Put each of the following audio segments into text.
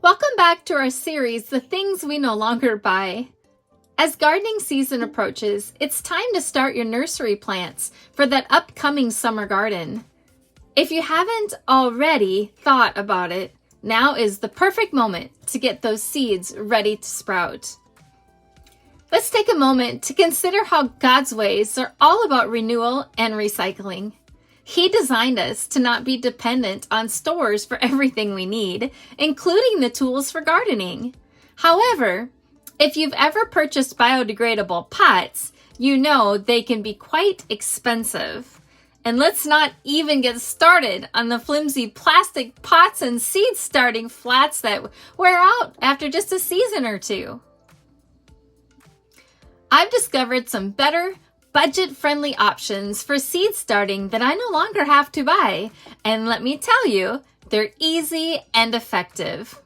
Welcome back to our series, The Things We No Longer Buy. As gardening season approaches, it's time to start your nursery plants for that upcoming summer garden. If you haven't already thought about it, now is the perfect moment to get those seeds ready to sprout. Let's take a moment to consider how God's ways are all about renewal and recycling. He designed us to not be dependent on stores for everything we need, including the tools for gardening. However, if you've ever purchased biodegradable pots, you know they can be quite expensive. And let's not even get started on the flimsy plastic pots and seed starting flats that wear out after just a season or two. I've discovered some better, budget-friendly options for seed starting that I no longer have to buy. And let me tell you, they're easy and effective.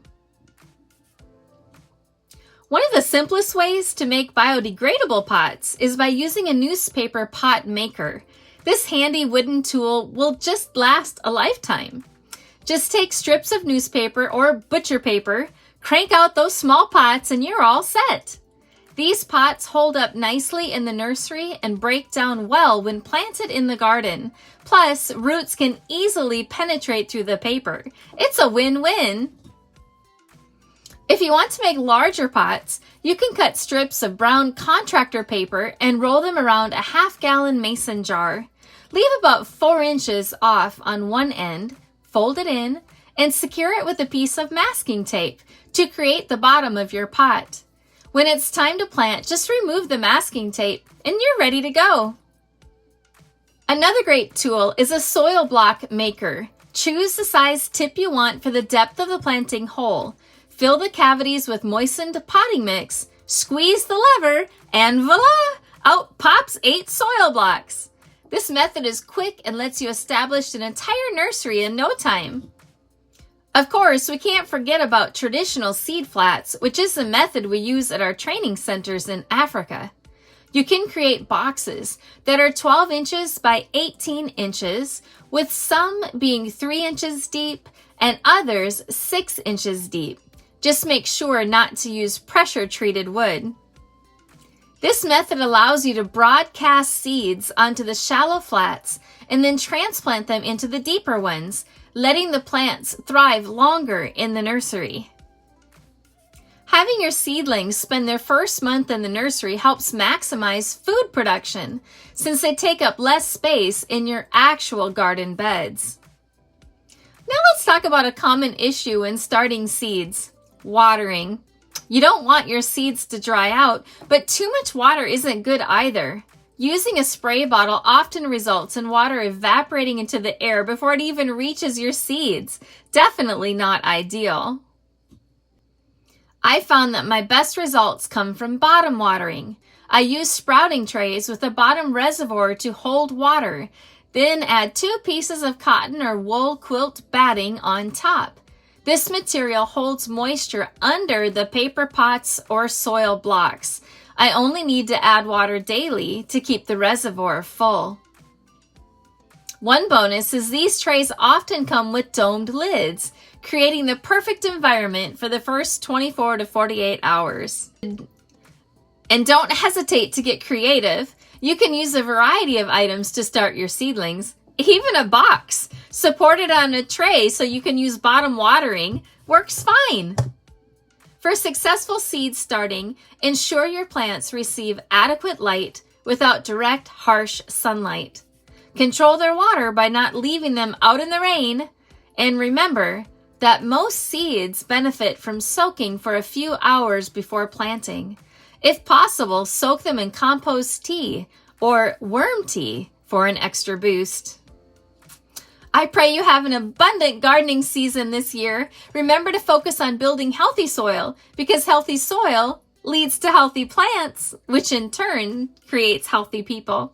One of the simplest ways to make biodegradable pots is by using a newspaper pot maker. This handy wooden tool will just last a lifetime. Just take strips of newspaper or butcher paper, crank out those small pots, and you're all set. These pots hold up nicely in the nursery and break down well when planted in the garden. Plus, roots can easily penetrate through the paper. It's a win-win. If you want to make larger pots, you can cut strips of brown contractor paper and roll them around a half-gallon mason jar. Leave about 4 inches off on one end, fold it in, and secure it with a piece of masking tape to create the bottom of your pot. When it's time to plant, just remove the masking tape and you're ready to go. Another great tool is a soil block maker. Choose the size tip you want for the depth of the planting hole. Fill the cavities with moistened potting mix, squeeze the lever, and voila! Out pops 8 soil blocks. This method is quick and lets you establish an entire nursery in no time. Of course, we can't forget about traditional seed flats, which is the method we use at our training centers in Africa. You can create boxes that are 12 inches by 18 inches, with some being 3 inches deep and others 6 inches deep. Just make sure not to use pressure-treated wood. This method allows you to broadcast seeds onto the shallow flats and then transplant them into the deeper ones, letting the plants thrive longer in the nursery. Having your seedlings spend their first month in the nursery helps maximize food production, since they take up less space in your actual garden beds. Now let's talk about a common issue in starting seeds: watering. You don't want your seeds to dry out, but too much water isn't good either. Using a spray bottle often results in water evaporating into the air before it even reaches your seeds. Definitely not ideal. I found that my best results come from bottom watering. I use sprouting trays with a bottom reservoir to hold water, then add 2 pieces of cotton or wool quilt batting on top. This material holds moisture under the paper pots or soil blocks. I only need to add water daily to keep the reservoir full. One bonus is these trays often come with domed lids, creating the perfect environment for the first 24 to 48 hours. And don't hesitate to get creative. You can use a variety of items to start your seedlings, even a box supported on a tray so you can use bottom watering works fine. For successful seed starting, ensure your plants receive adequate light without direct, harsh sunlight. Control their water by not leaving them out in the rain. And remember that most seeds benefit from soaking for a few hours before planting. If possible, soak them in compost tea or worm tea for an extra boost. I pray you have an abundant gardening season this year. Remember to focus on building healthy soil, because healthy soil leads to healthy plants, which in turn creates healthy people.